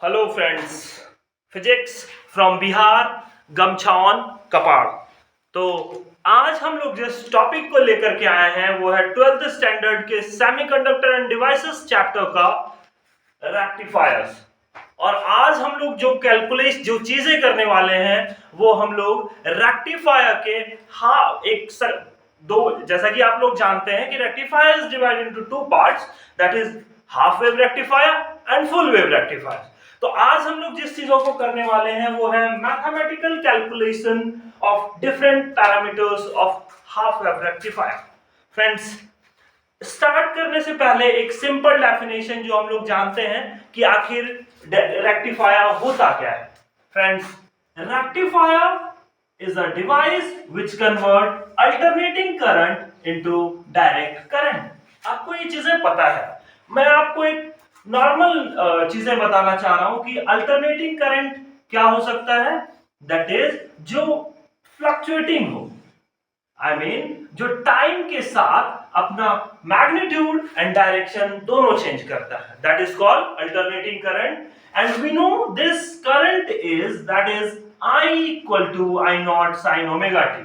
Hello friends, physics from Bihar, गमछान कपाड़। तो आज हम लोग जिस टॉपिक को लेकर के आए हैं वो है 12th स्टैंडर्ड के सेमीकंडक्टर एंड डिवाइसेस चैप्टर का रेक्टिफायर्स। और आज हम लोग जो चीजें करने वाले हैं वो हम लोग रेक्टिफायर के दो, जैसा कि आप लोग जानते हैं कि rectifier is divided into two parts, that is half wave rectifier and full wave rectifier. तो आज हम लोग जिस चीजों को करने वाले हैं वो है mathematical calculation of different parameters of half wave rectifier. Friends, start करने से पहले एक सिंपल डेफिनेशन जो हम लोग जानते हैं कि आखिर रेक्टिफायर होता क्या है। Friends, rectifier is a device which convert alternating current into direct current. आपको ये चीजें पता है। मैं आपको एक नॉर्मल चीजें बताना चाह रहा हूं कि अल्टरनेटिंग करंट क्या हो सकता है। दैट इज जो फ्लक्चुएटिंग हो, जो टाइम के साथ अपना मैग्नीट्यूड एंड डायरेक्शन दोनों चेंज करता है, that is called alternating current. And we know this current is that is I equal to I naught sin omega t.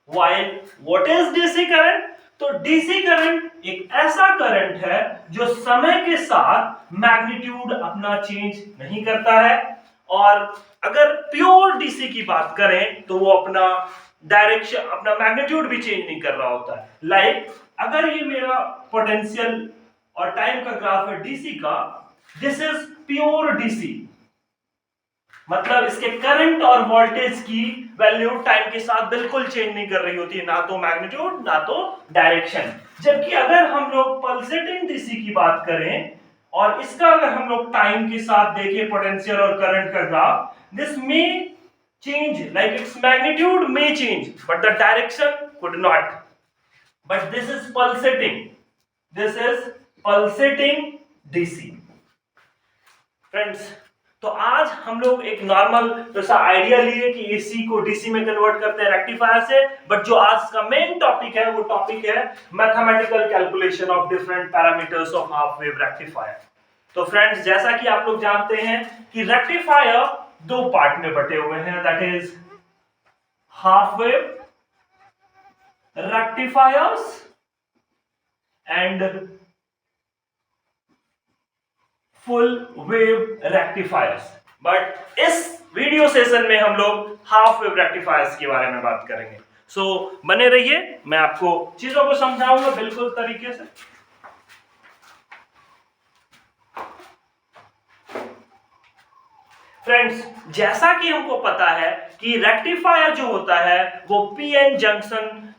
While what is DC current? तो DC current एक ऐसा current है जो समय के साथ मैग्नीट्यूड अपना चेंज नहीं करता है। और अगर प्योर डीसी की बात करें तो वो अपना डायरेक्शन, अपना मैग्नीट्यूड भी चेंज नहीं कर रहा होता है। लाइक अगर ये मेरा पोटेंशियल और टाइम का ग्राफ है डीसी का, दिस इज प्योर डीसी, मतलब इसके करंट और वोल्टेज की वैल्यू टाइम के साथ बिल्कुल चेंज नहीं कर रही होती है, ना तो मैग्नीट्यूड ना तो डायरेक्शन। जबकि अगर हम लोग पल्सेटिंग डीसी की बात करें और इसका अगर हम लोग टाइम के साथ देखें पोटेंशियल और करंट का graph, this may change, like its magnitude may change but the direction could not, but this is pulsating DC. Friends, तो आज हम लोग एक नॉर्मल जैसा आइडिया लिए कि एसी को डीसी में कन्वर्ट करते हैं रेक्टिफायर से, बट जो आज का मेन टॉपिक है वो टॉपिक है mathematical calculation of different parameters of half wave rectifier. तो फ्रेंड्स, जैसा कि आप लोग जानते हैं कि रेक्टिफायर दो पार्ट में बटे हुए हैं, that is half wave rectifiers and full wave rectifiers. But इस वीडियो सेशन में हम लोग हाफ वेव रेक्टिफायर्स के बारे में बात करेंगे। सो बने रहिए, मैं आपको चीजों को समझाऊंगा बिल्कुल तरीके से। फ्रेंड्स, जैसा कि हमको पता है कि रेक्टिफायर जो होता है वो पीएन जंक्शन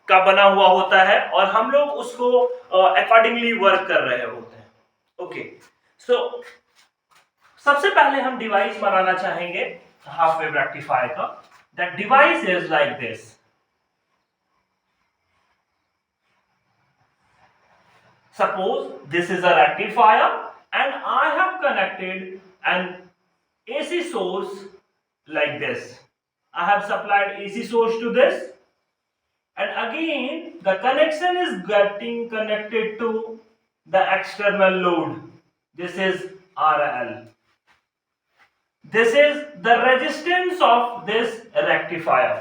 का बना हुआ होता है और हम लोग उसको अकॉर्डिंगली वर्क कर रहे होते हैं। ओके, सो सबसे पहले हम डिवाइस बनाना चाहेंगे हाफ वेव रेक्टिफायर का। That device is like this. Suppose this is a rectifier and I have connected an AC source like this. I have supplied AC source to this, and again the connection is getting connected to the external load. This is RL. This is the resistance of this rectifier.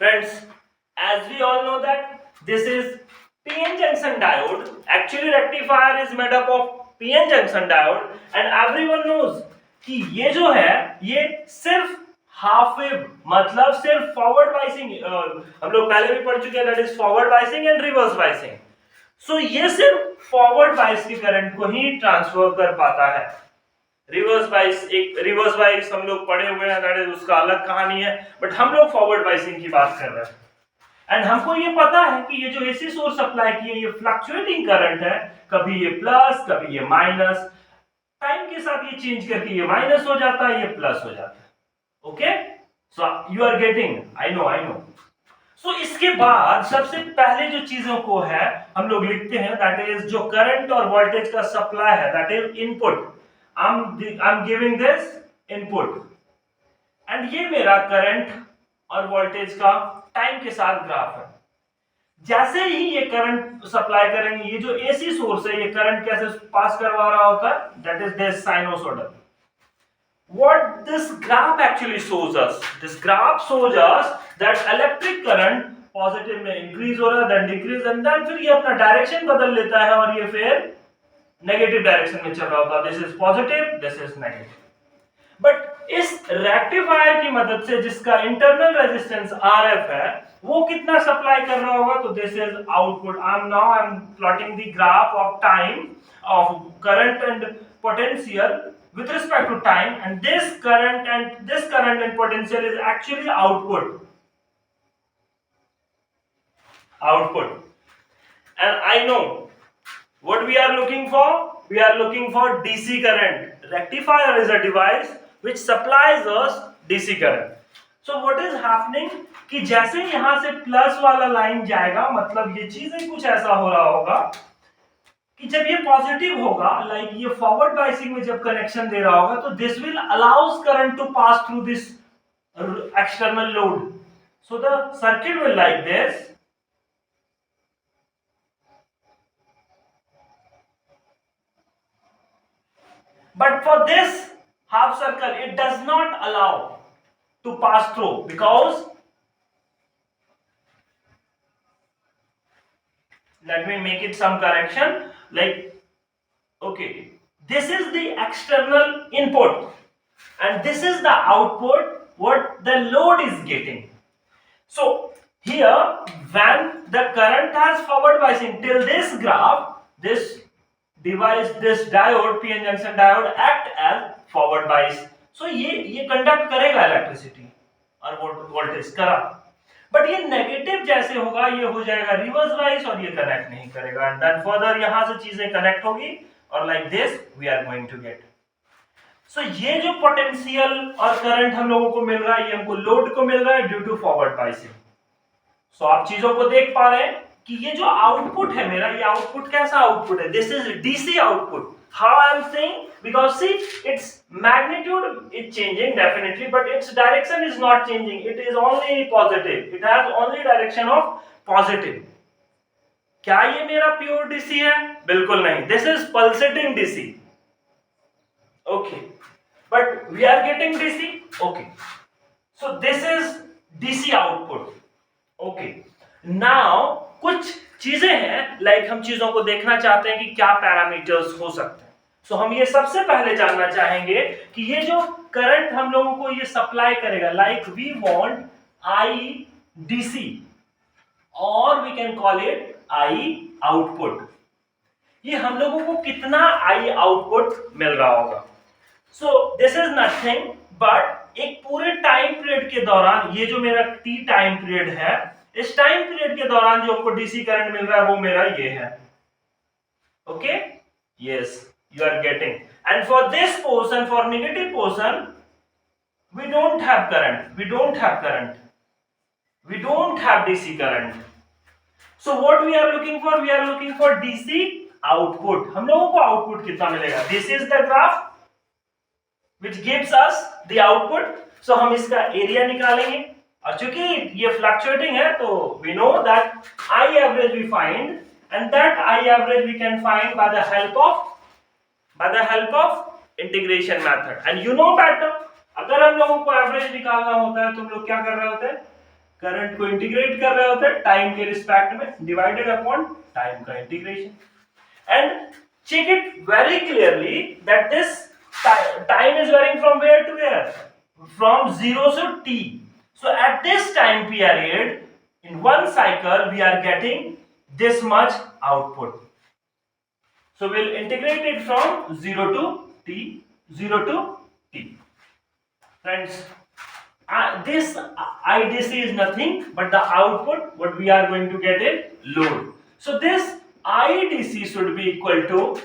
Friends, as we all know that this is PN junction diode. Actually rectifier is made up of PN junction diode, and everyone knows कि ये जो है ये सिर्फ half wave, मतलब सिर्फ forward biasing, हम लोग पहले भी पढ़ चुके हैं, that is forward biasing and reverse biasing. So ये सिर्फ फॉरवर्ड बाइस के करंट को ही ट्रांसफर कर पाता है। रिवर्स बाइस हम लोग पढ़े हुए हैं, दैट इज उसका अलग कहानी है, बट हम लोग फॉरवर्ड बाइसिंग की बात कर रहे हैं। एंड हमको ये पता है कि ये जो एसी सोर्स सप्लाई की है ये फ्लक्चुएटिंग करंट है, कभी ये प्लस कभी ये माइनस, टाइम के साथ ये चेंज करके ये माइनस हो जाता है, ये प्लस हो जाता है। Okay, so you are getting, I know. So इसके बाद सबसे पहले जो चीजों को है हम लोग लिखते हैं, दैट इज जो करंट और वोल्टेज का सप्लाई है, that is input. I am giving this input and ये मेरा करंट और वोल्टेज का टाइम के साथ ग्राफ है। जैसे ही ये करंट सप्लाई करेंगे, ये जो एसी सोर्स है ये करंट कैसे पास करवा रहा होता है, that is this sinusoidal. What this graph actually shows us, this graph shows us that electric current positive में इंक्रीज हो रहा है, देन डिक्रीज, एंड देन फिर ये अपना डायरेक्शन बदल लेता है और ये फिर नेगेटिव डायरेक्शन में चल रहा होता है. This is positive, this is negative. But इस रेक्टिफायर की मदद से जिसका इंटरनल रेजिस्टेंस RF है, वो कितना सप्लाई कर रहा होगा, तो this is output. I am plotting the graph of time of current and potential with respect to time, and this current and potential is actually output. And I know what we are looking for. We are looking for DC current. Rectifier is a device which supplies us DC current. So what is happening कि जैसे यहां से plus वाला line जाएगा, मतलब ये चीजें कुछ ऐसा हो रहा होगा कि जब ये पॉजिटिव होगा, लाइक ये फॉरवर्ड बाइसिंग में जब कनेक्शन दे रहा होगा, तो this will allows current to pass through this external load. So the circuit will like this. But for this half circle, it does not allow to pass through because, let me make it some correction, like, okay, this is the external input and this is the output what the load is getting. So here when the current has forward biasing till this graph, this device, this diode, PN junction diode act as forward bias. So ये conduct करेगा electricity और voltage करा, but ये negative जैसे होगा ये हो जाएगा रिवर्स बाइस और ये कनेक्ट नहीं करेगा, एंड देन फर्दर यहां से चीजें कनेक्ट होगी और like this we are going to get. So ये जो पोटेंशियल और करंट हम लोगों को मिल रहा है, ये हमको लोड को मिल रहा है ड्यू टू फॉरवर्ड बाइसिंग. सो आप चीजों को देख पा रहे हैं कि ये जो आउटपुट है मेरा, ये आउटपुट कैसा आउटपुट है, this is DC output. How I am saying, because see its magnitude is changing definitely, but its direction is not changing. It is only positive. It has only direction of positive. क्या ये मेरा pure DC है? बिल्कुल नहीं. This is pulsating DC. Okay, but we are getting DC. Okay, so this is DC output. Okay, now कुछ चीजें हैं, like हम चीजों को देखना चाहते हैं कि क्या पैरामीटर्स हो सकते हैं. सो हम ये सबसे पहले जानना चाहेंगे कि ये जो करंट हम लोगों को ये सप्लाई करेगा, like we want I DC और we can call it I output. ये हम लोगों को कितना आई आउटपुट मिल रहा होगा. So this is nothing but एक पूरे टाइम पीरियड के दौरान, ये जो मेरा टी टाइम पीरियड है, इस टाइम पीरियड के दौरान जो आपको डीसी करंट मिल रहा है वो मेरा ये है. Okay, yes, you are getting. And for this portion, for negative portion, we don't have current, we don't have DC current. So what we are looking for, we are looking for DC output. हम लोगों को output कितना मिलेगा? This is the graph which gives us the output. So हम इसका area निकालेंगे और चूंकि ये फ्लक्चुएटिंग है तो we know that I average we find, and that I average we can find by the help of integration method. And you know better, अगर हम लोगों को एवरेज निकालना होता है तो हम लोग क्या कर रहे होते हैं, करंट को इंटीग्रेट कर रहे होते हैं टाइम के रिस्पेक्ट में, डिवाइडेड अपॉन टाइम का integration. And check it very clearly that this time is varying from where to where, from 0 to t. So at this time period in one cycle we are getting this much output. So we'll integrate it from 0 to t, 0 to t. Friends, this IDC is nothing but the output what we are going to get is load. So this IDC should be equal to,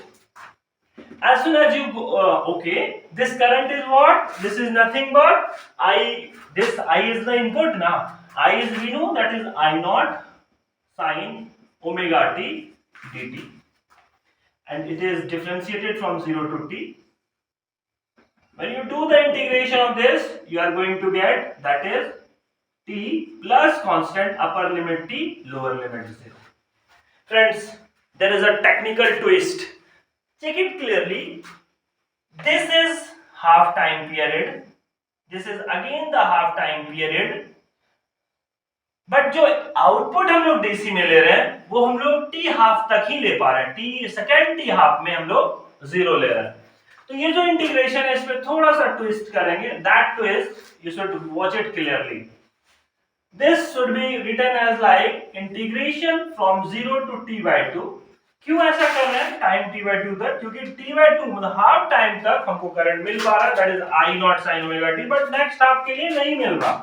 as soon as you go, okay, this current is what? This is nothing but I, this I is the input now. I is, we know that is I naught sin omega t dt. And it is differentiated from 0 to t. When you do the integration of this, you are going to get, that is T plus constant upper limit T, lower limit 0. Friends, there is a technical twist. Check it clearly. This is half time period. This is again the half time period. But जो output हम लोग DC में ले रहे हैं वो हम लोग टी हाफ तक ही ले पा रहे हैं, टी सेकेंड टी हाफ में हम लोग 0 ले रहे हैं. तो ये जो इंटीग्रेशन है इस पे थोड़ा सा ट्विस्ट करेंगे. That twist you should watch it clearly. This should be written as like integration from 0 to t by 2. क्यों ऐसा कर रहे हैं टाइम t by 2 तक? क्योंकि t by 2 मतलब हाफ टाइम तक हमको करंट मिल पा रहा है, that is I not sin omega t, but next half के लिए नहीं मिल रहा.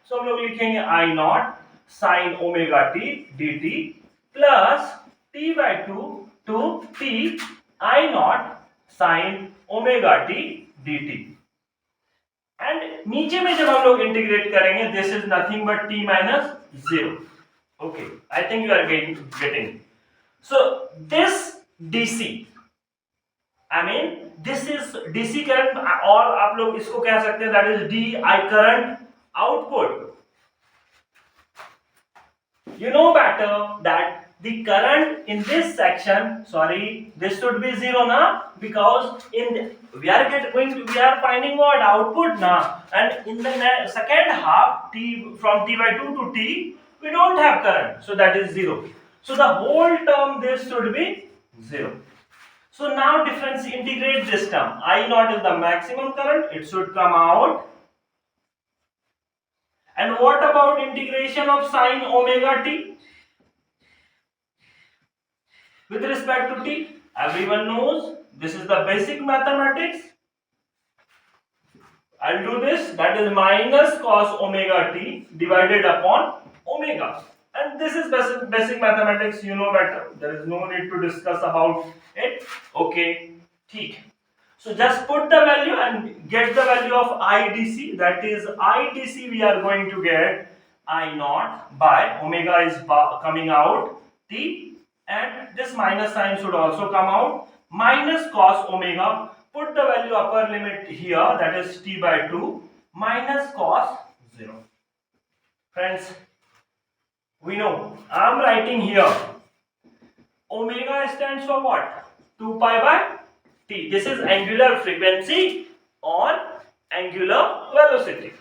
सो हम लोग लिखेंगे I not sin omega t dt plus t by 2 to t I naught sin omega t dt. And नीचे में जब हम लोग इंटीग्रेट करेंगे this is nothing but t minus 0. Okay, I think you are getting. So this dc, I mean this is dc current, और आप लोग इसको कह सकते हैं that is di current output. You know better that the current in this section, sorry, this should be 0 now, because in the, we are finding what output now, and in the second half t from t by 2 to t we don't have current, so that is 0. So the whole term this should be 0. So now difference integrate this term. I naught is the maximum current, it should come out. And what about integration of sin omega t with respect to t? Everyone knows this is the basic mathematics. I'll do this, that is minus cos omega t divided upon omega. And this is basic mathematics, you know better. There is no need to discuss about it. Okay, ठीक. So just put the value and get the value of IDC. That is IDC we are going to get I naught by omega is coming out t, and this minus sign should also come out, minus cos omega. Put the value upper limit here, that is t by 2 minus cos 0. Friends, we know I am writing here omega stands for what? 2 pi by t. This is angular frequency or angular velocity.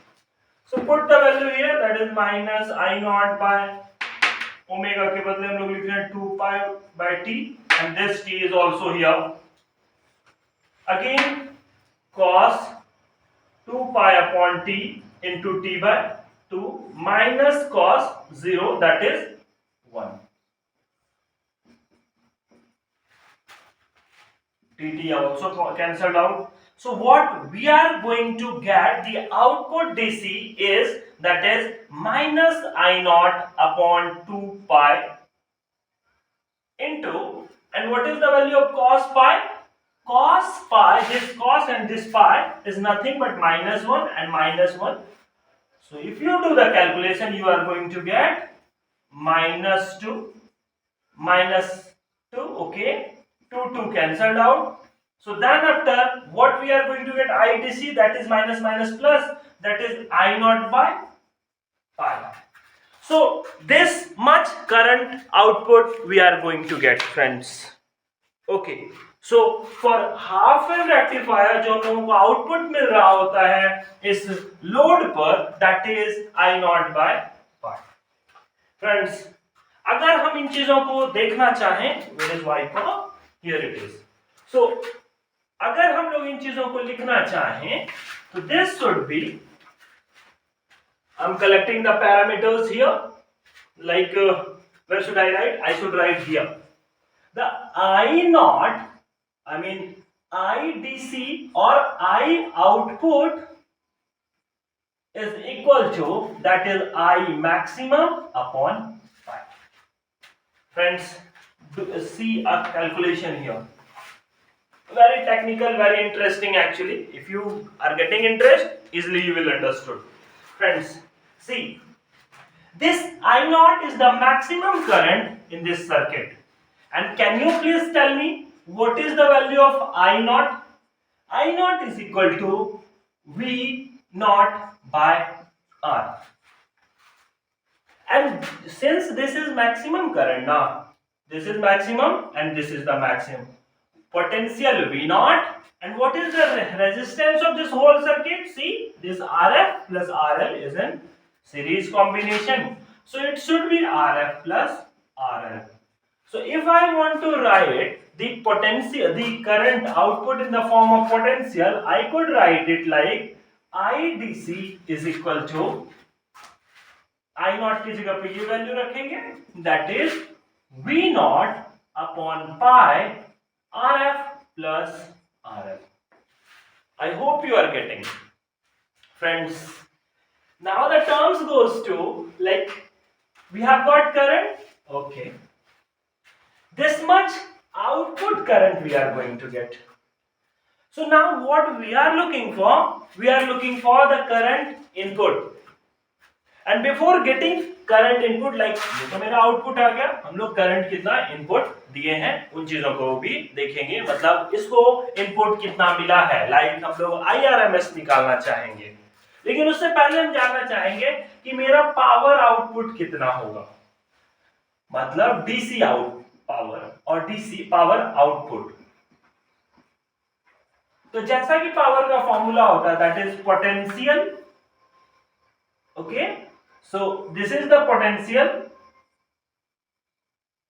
So put the value here, that is minus I naught by omega के बदले हम लोग लिख रहे हैं 2 pi by t, and this t is also here. Again cos 2 pi upon t into t by 2 minus cos 0, that is 1. dt also cancelled out. So what we are going to get, the output dc is, that is minus I naught upon 2 pi into, and what is the value of cos pi? Cos pi, this cos and this pi is nothing but minus 1 and minus 1. So if you do the calculation you are going to get minus 2 minus 2, okay, 2 cancelled out. So then after what we are going to get IDC, that is minus minus plus, that is I naught by pi. So this much current output we are going to get, friends. Okay, so for half wave rectifier जो हम लोगों को output मिल रहा होता है इस load पर, that is I naught by pi. Friends, अगर हम इन चीजों को देखना चाहें, where is wiper? Here it is. So अगर हम लोग इन चीजों को लिखना चाहें तो this should be, I'm collecting the parameters here, like where should I write? I should write here the I naught, I mean IDC or I output is equal to, that is I maximum upon pi. Friends, see a calculation here. Very technical, very interesting actually. If you are getting interest, easily you will understood. Friends, see, this I naught is the maximum current in this circuit. And can you please tell me what is the value of I naught? I naught is equal to V naught by R. And since this is maximum current now, this is maximum and this is the maximum. Potential V naught, and what is the resistance of this whole circuit? See, this RF plus RL is in series combination. So it should be RF plus RL. So if I want to write the potential, the current output in the form of potential, I could write it like IDC is equal to I not की जगह पे ये value रखेंगे, that is V not upon pi RF plus RL. I hope you are getting, friends. Now the terms goes to, like, we have got current, okay, this much output current we are going to get. So now what we are looking for, we are looking for the current input. And before getting current input, like ये तो मेरा output आ गया, हम लोग current कितना input दिए हैं उन चीजों को भी देखेंगे, मतलब इसको इनपुट कितना मिला है, लाइक हम लोग IRMS निकालना चाहेंगे। लेकिन उससे पहले हम जानना चाहेंगे कि मेरा पावर आउटपुट कितना होगा, मतलब DC आउट पावर और DC पावर आउटपुट। तो जैसा कि पावर का फॉर्मूला होता है that is potential, okay, so this is the potential,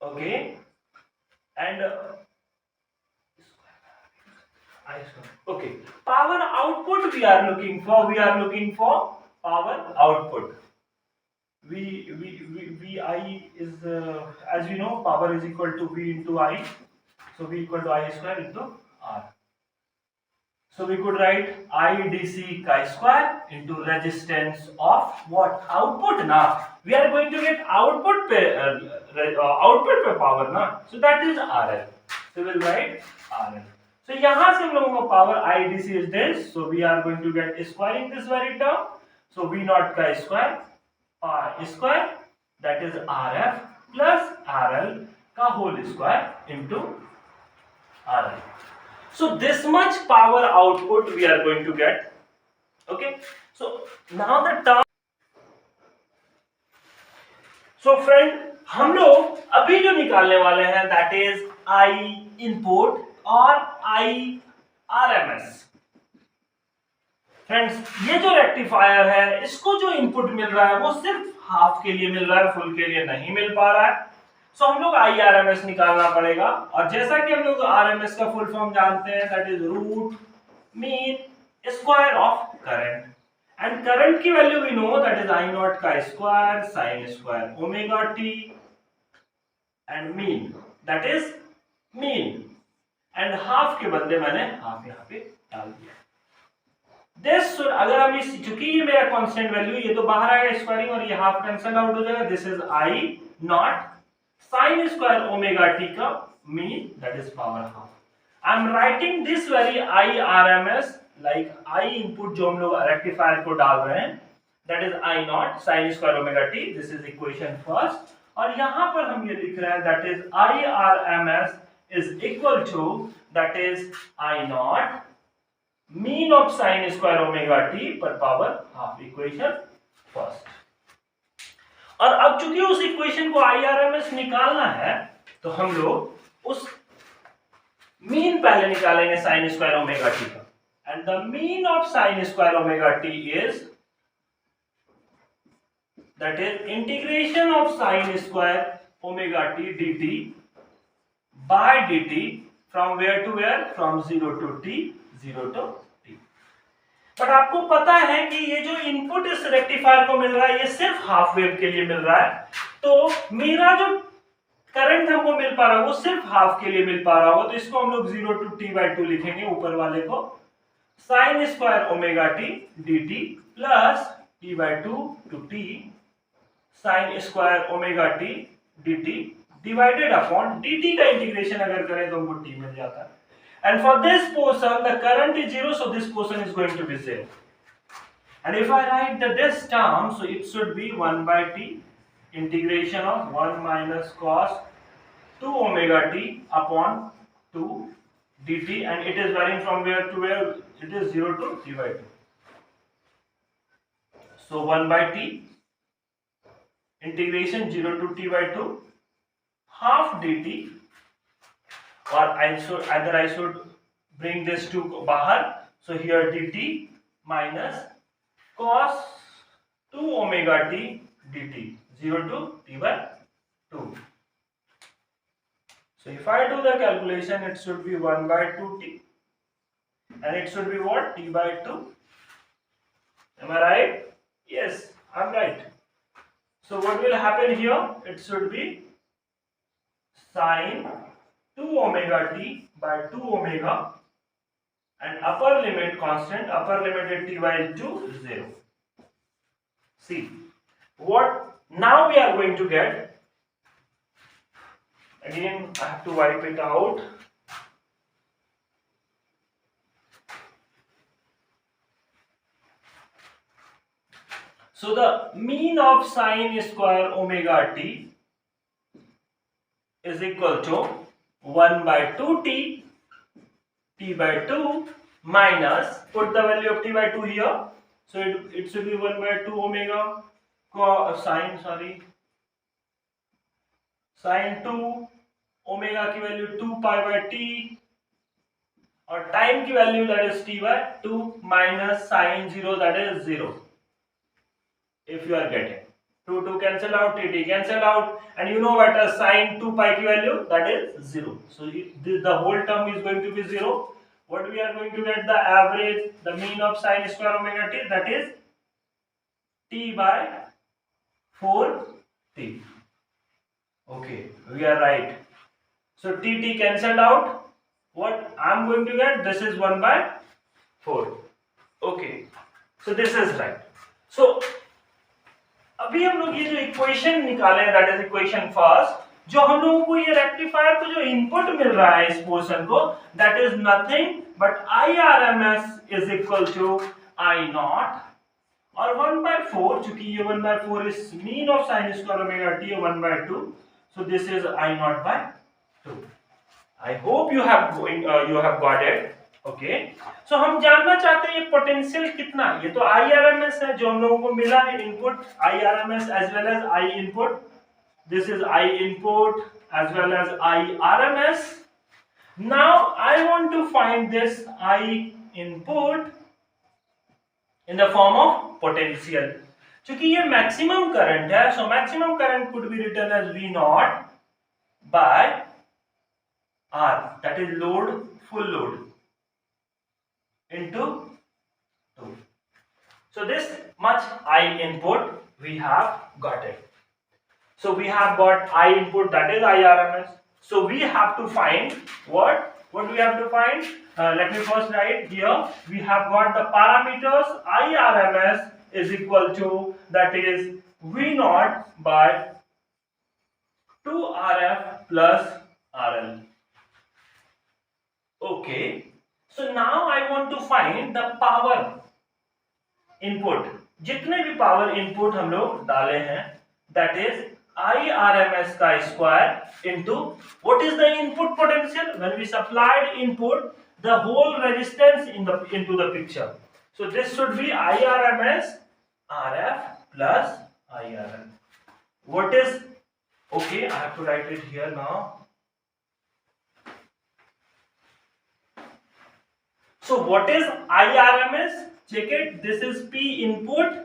okay, and okay, power output we are looking for power output. Vi is as we know, power is equal to V into I, so V equal to I square into R. So we could write IDC chi square into resistance of what? Output na. We are going to get output पे power na. So that is RL. So we'll write RL. So यहाँ से हम लोगों को power IDC is this. So we are going to get squaring this very term. So V naught chi square pi square, that is RF plus RL का whole square into RL. So this much power output we are going to get, okay. So now the term, so friend, हम लोग अभी जो निकालने वाले हैं that is I input और I RMS. Friends, ये जो रेक्टिफायर है, इसको जो इनपुट मिल रहा है वो सिर्फ हाफ के लिए मिल रहा है, फुल के लिए नहीं मिल पा रहा है। सो हम लोग IRMS निकालना पड़ेगा, और जैसा कि हम लोग RMS का फुल फॉर्म जानते हैं that is root mean square of current, and current की value we know that is I naught का square sine square omega T, and mean that is mean, and half के बदले मैंने half यहाँ पे डाल दिया। दिस शुड, अगर हम इस, चूंकि ये मेरा कांस्टेंट वैल्यू, ये तो बाहर आएगा स्क्वायरिंग और ये हाफ कैंसिल आउट हो जाएगा, this is I naught sine square omega t का mean, that is power half. I am writing this very IRMS, like I input जो हम लोग रेक्टिफायर को डाल रहे हैं that is I naught sine square omega t, this is equation first, और यहां पर हम ये लिख रहे हैं that is IRMS is equal to that is I naught mean of sine square omega T पर पावर हाफ, इक्वेशन फर्स्ट। और अब चूंकि उस इक्वेशन को IRMS निकालना है तो हम लोग उस मीन पहले निकालेंगे साइन स्क्वायर ओमेगा टी का, and the mean of sine square omega t is that is integration of sine square omega t dt by dt from where to where, from 0 to t, 0 to t। But आपको पता है कि ये जो input इस rectifier को मिल रहा है ये सिर्फ हाफ वेव के लिए मिल रहा है, तो मेरा जो करंट हमको मिल पा रहा है वो सिर्फ हाफ के लिए मिल पा रहा होगा, तो इसको हम लोग 0 to t/2 लिखेंगे, ऊपर वाले को sign square omega t dt plus t/2 to t sign square omega t dt divided upon dt का इंटीग्रेशन अगर करें तो हमको t मिल जाता है। And for this portion the current is 0, so this portion is going to be 0. And if I write this term, so it should be 1 by t integration of 1 minus cos 2 omega t upon 2 dt, and it is varying from where to where, it is 0 to 3/2. So 1 by t integration 0 to t by 2 half dt, or I should bring this to bahar. So here dt minus cos 2 omega t dt 0 to t by 2. So if I do the calculation, it should be 1 by 2t, and it should be what? T by 2. Am I right? Yes, I'm right. So what will happen here? It should be sine 2 omega t by 2 omega, and upper limit constant, upper limit at t by 2 is 0. See what now we are going to get. Again, I have to wipe it out. So the mean of sine square omega t is equal to 1 by 2t t by 2 minus, put the value of t by 2 here, so it should be 1 by 2 omega sine 2 omega की value 2 pi by t, और time की value that is t by 2 minus sine 0 that is 0. If you are getting 2 cancel out, t cancel out, and you know what a sine 2 pi की value that is 0. So the whole term is going to be 0. What we are going to get? The average, the mean of sine square omega t, that is t by 4t. Okay, we are right. So t cancelled out. What I'm going to get? This is 1 by 4. Okay, so this is right. So अभी हम लोग ये जो equation निकाले, that is equation first, जो हम लोगों को ये रेक्टिफायर को जो इनपुट मिल रहा है इस पोर्शन को, that is nothing but IRMS is equal to I naught, और 1 by 4, चूंकि ये 1 by 4 is mean of sine square omega t, 1 by 2, so this is I naught by 2. I hope you have got it. Okay, so हम जानना चाहते हैं ये potential कितना, ये तो IRMS है जो हम लोगों को मिला है input, IRMS as well as I input, this is I input as well as IRMS. Now I want to find this I input in the form of potential. क्योंकि ये मैक्सिमम करंट है, so maximum current could be written as V naught by R, that is load, full load, into 2. So this much I input we have got it. So we have got I input, that is IRMS. So we have to find what we have to find. Let me first write here. We have got the parameters. IRMS is equal to, that is V naught by 2RF plus RL. Okay. So now I want to find the power input. जितने भी power input हम लोग डाले हैं, that is IRMS का square into what is the input potential. When we supplied input, the whole resistance into the picture. So this should be IRMS RF plus IRL. What is, okay, I have to write it here now. So what is IRMS? Check it. This is P input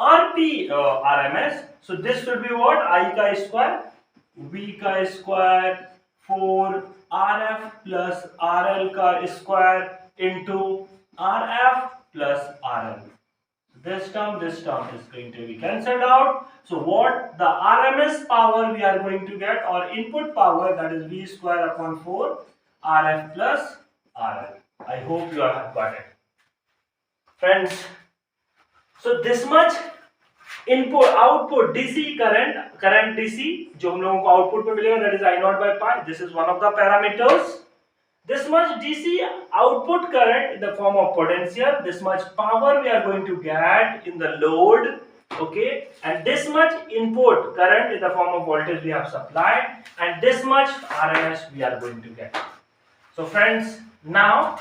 or P RMS. So this should be what? I का square, V का square, 4 RF plus RL का square into RF plus RL. This term is going to be cancelled out. So what the RMS power we are going to get, or input power, that is V square upon 4 RF plus RL. I hope you have got it, friends. So this much input, output DC current DC जो हम लोगों को output में मिलेगा, that is I naught by pi. This is one of the parameters. This much DC output current in the form of potential. This much power we are going to get in the load. Okay, and this much input current in the form of voltage we have supplied, and this much RMS we are going to get. So friends, now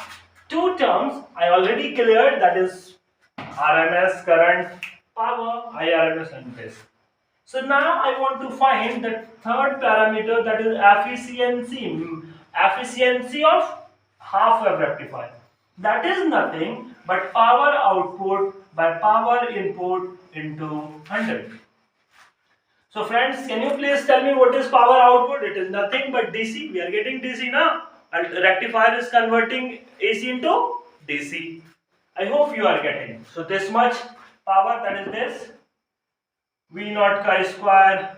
two terms I already cleared, that is RMS current, power, IRMS and this. So now I want to find the third parameter, that is efficiency of half wave rectifier. That is nothing but power output by power input into 100. So friends, can you please tell me what is power output? It is nothing but DC. We are getting DC now. And rectifier is converting AC into DC. I hope you are getting. So this much power, that is this V naught chi square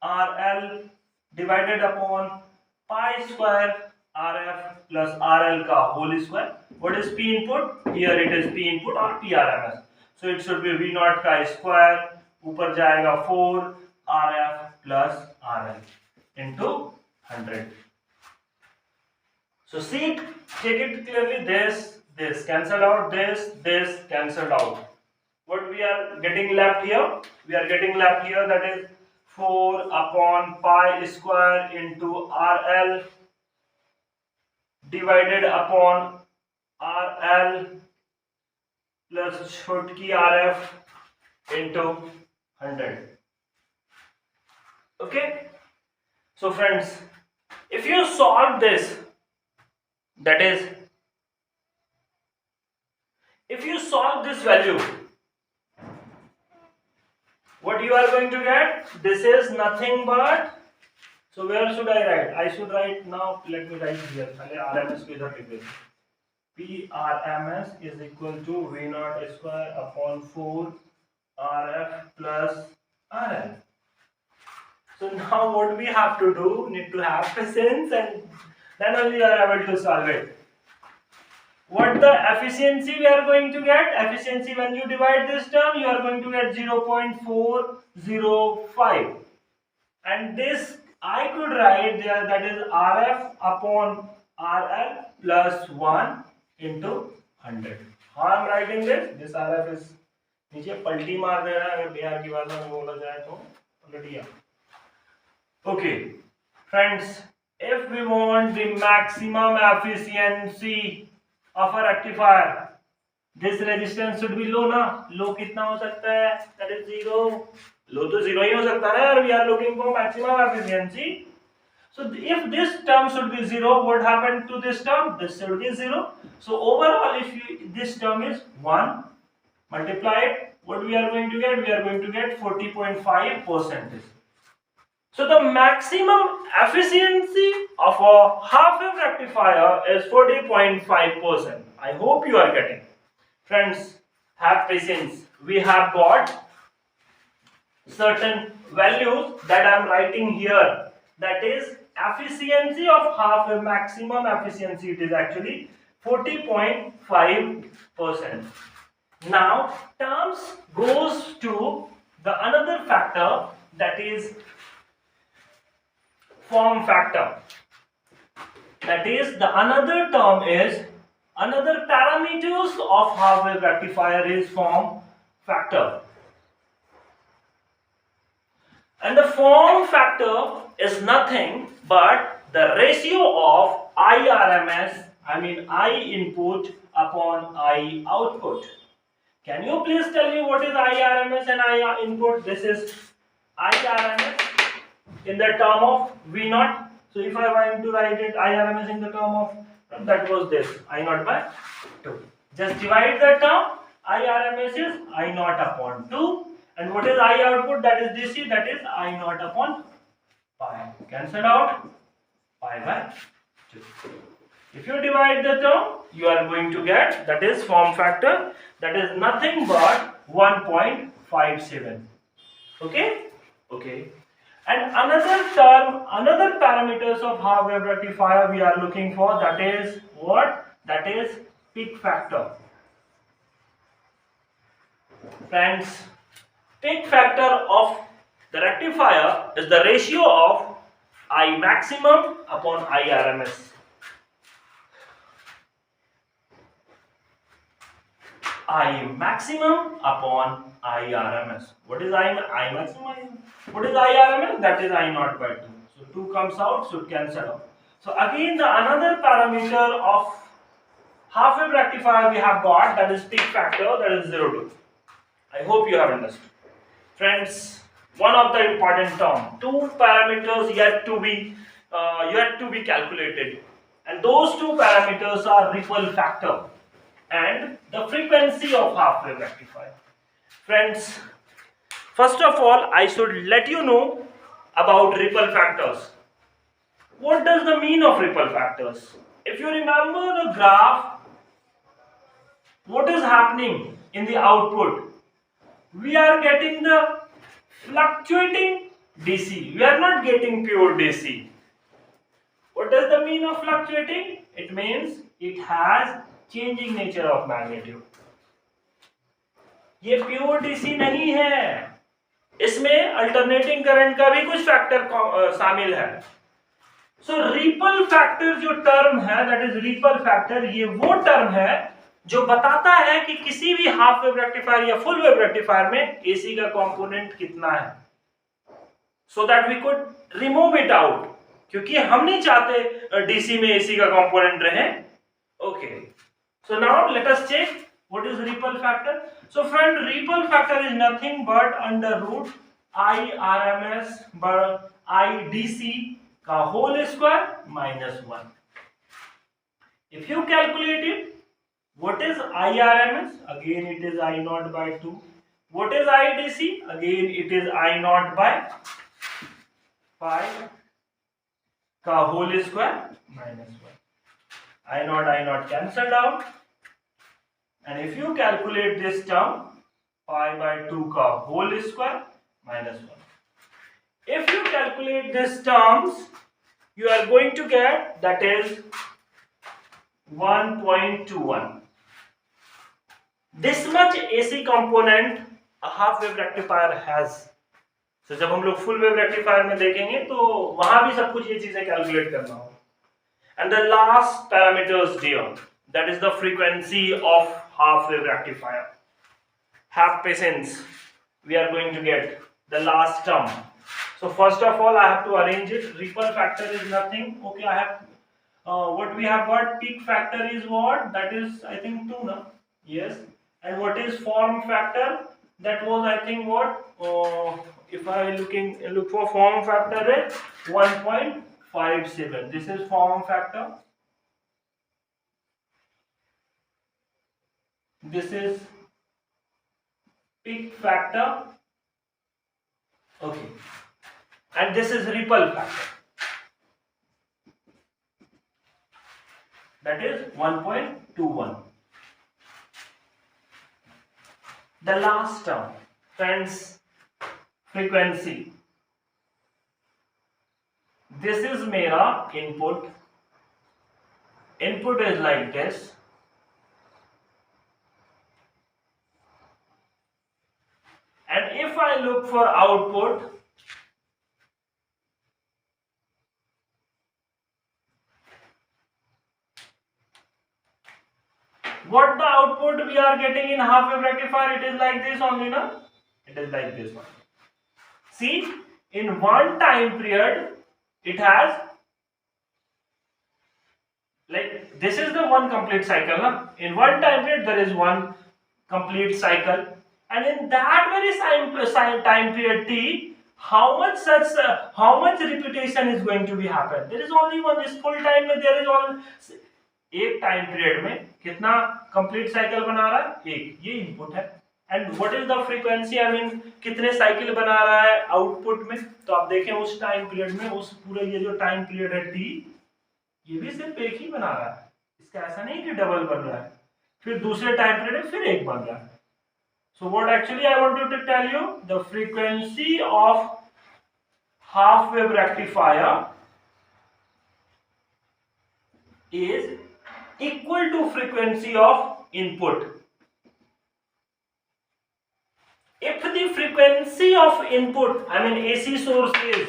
RL divided upon pi square RF plus RL ka whole square. What is P input? Here it is P input or PRMS. So it should be V naught chi square, ऊपर जाएगा 4 RF plus RL into 100. So see, check it clearly. This cancel out, this cancelled out. What we are getting left here? We are getting left here, that is 4 upon pi square into RL divided upon RL plus shortki RF into 100. Okay? So friends, if you solve this, that is, if you solve this value, what you are going to get? This is nothing but, so where should I write? I should write now, let me write here. RMS को इधर लिख देते हैं. PRMS is equal to V naught square upon 4 RF plus RL. So now what we have to do, need to have patience, and then only you are able to solve it. What the efficiency we are going to get? Efficiency, when you divide this term, you are going to get 0.405. And this I could write there, that is RF upon RL plus 1 into 100. How I am writing this? This RF is नीचे पलटी मार दे रहा है, अगर बिहार की भाषा में बोला जाए तो पलटिया. Okay, friends, if we want the maximum efficiency of a rectifier, this resistance should be low ना. Low कितना हो सकता है? That is 0. Low तो 0 ही हो सकता है यार. We are looking for maximum efficiency. So if this term should be 0, what happened to this term? This should be 0. So overall, if this term is 1, multiply it, what we are going to get? We are going to get 40.5%. So the maximum efficiency of a half wave rectifier is 40.5%. I hope you are getting. Friends, have patience. We have got certain values that I am writing here. That is efficiency of half wave, maximum efficiency. It is actually 40.5%. Now terms goes to the another factor, that is form factor. That is, the another term is, another parameters of half wave rectifier is form factor. And the form factor is nothing but the ratio of IRMS, I mean I input upon I output. Can you please tell me what is IRMS and I input? This is IRMS in the term of V naught. So if I want to write it IRMS in the term of, that was this, I naught by 2. Just divide the term. IRMS is I naught upon 2. And what is I output? That is DC, that is I naught upon pi. Cancel out pi by 2. If you divide the term, you are going to get, that is form factor, that is nothing but 1.57. Okay? Okay. And another term, another parameters of half wave rectifier we are looking for, that is what? That is peak factor. Friends, peak factor of the rectifier is the ratio of I maximum upon I RMS. I maximum upon I RMS. What is I maximum? What is I RMS? That is I naught by 2. So 2 comes out, should cancel out. So again, the another parameter of half wave rectifier we have got, that is peak factor, that is 0.2. I hope you have understood. Friends, one of the important term. Two parameters yet to be calculated, and those two parameters are ripple factor and the frequency of half wave rectifier. Friends, first of all, I should let you know about ripple factors. What does the mean of ripple factors? If you remember the graph, what is happening in the output? We are getting the fluctuating DC. We are not getting pure DC. What does the mean of fluctuating? It means it has changing nature of magnitude. ये pure DC नहीं है, इसमें alternating current का भी कुछ factor शामिल है. सो ripple factor जो टर्म है, दैट इज रिपल फैक्टर, ये वो टर्म है जो बताता है कि किसी भी हाफ वेव रेक्टिफायर या फुल वेव रेक्टिफायर में एसी का कंपोनेंट कितना है, so that we could remove it out, क्योंकि हम नहीं चाहते डीसी में एसी का कंपोनेंट रहे. Okay, so now let us check what is ripple factor. So friend, ripple factor is nothing but under root I RMS by I DC का whole square minus 1. If you calculate it, what is I RMS? Again it is I naught by 2. What is I DC? Again it is I naught by 5 का whole square minus 1. I naught cancelled out. And if you calculate this term, pi by 2 का whole square minus 1. If you calculate these terms, you are going to get, that is 1.21. This much AC component a half wave rectifier has. So जब हम लोग full wave rectifier में देखेंगे तो वहां भी सब कुछ ये चीजें कैलकुलेट करना होगा. And the last parameters dear, that is the frequency of half wave rectifier. Have patience, we are going to get the last term. So first of all I have to arrange it. Ripple factor is nothing. Okay, I have what we have got, peak factor is what, that is I think 2 na? Yes. And what is form factor? That was I think what, if I look for form factor is 1.57. this is form factor. This is peak factor. Okay, and this is ripple factor, that is 1.21. The last term, friends, frequency. This is mera input. Input is like this. And if I look for output, what the output we are getting in half wave rectifier, it is like this only, na? It is like this one. See, in one time period, it has, like, this is the one complete cycle, na? In one time period, there is one complete cycle. And in that very time period t, how much repetition is going to be happen? There is only one. This full time में there is all एक time period में कितना complete cycle बना रहा है? एक, ये input है. And what is the frequency? I mean कितने cycle बना रहा है output में? तो आप देखें उस time period में, उस पूरे ये जो time period है t, ये भी सिर्फ एक ही बना रहा है. इसका ऐसा नहीं कि डबल बन रहा है. फिर दूसरे time period में फिर एक बन रहा है. So what actually I wanted to tell you, the frequency of half wave rectifier is equal to frequency of input. If the frequency of input, I mean AC source is,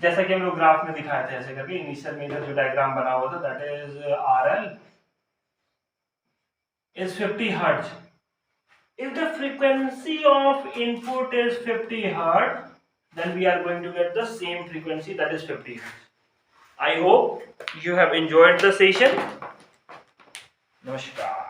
जैसा कि हम लोग ग्राफ में दिखाए थे ऐसे करके, initial में जो डायग्राम बना हुआ था, that is RL is 50 Hertz. If the frequency of input is 50 Hertz, then we are going to get the same frequency, that is 50 Hertz. I hope you have enjoyed the session. Namaskar.